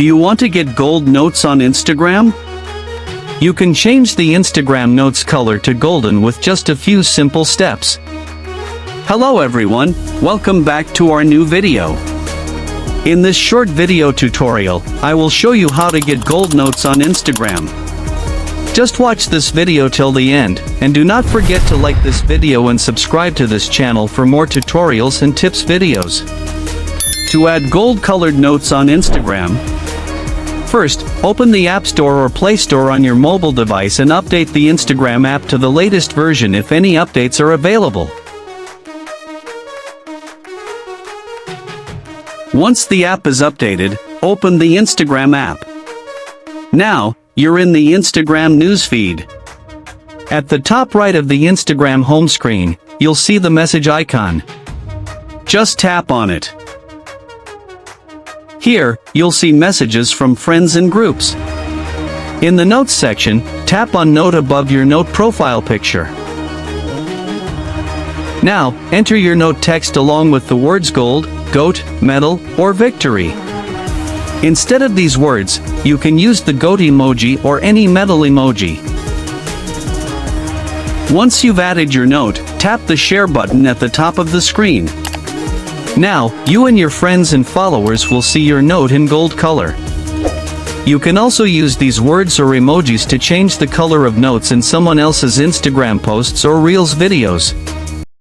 Do you want to get gold notes on Instagram? You can change the Instagram notes color to golden with just a few simple steps. Hello everyone, welcome back to our new video. In this short video tutorial, I will show you how to get gold notes on Instagram. Just watch this video till the end, and do not forget to like this video and subscribe to this channel for more tutorials and tips videos. To add gold-colored notes on Instagram, first, open the App Store or Play Store on your mobile device and update the Instagram app to the latest version if any updates are available. Once the app is updated, open the Instagram app. Now, you're in the Instagram newsfeed. At the top right of the Instagram home screen, you'll see the message icon. Just tap on it. Here, you'll see messages from friends and groups. In the Notes section, tap on Note above your Note profile picture. Now, enter your note text along with the words gold, goat, medal, or victory. Instead of these words, you can use the goat emoji or any medal emoji. Once you've added your note, tap the share button at the top of the screen. Now, you and your friends and followers will see your note in gold color. You can also use these words or emojis to change the color of notes in someone else's Instagram posts or Reels videos.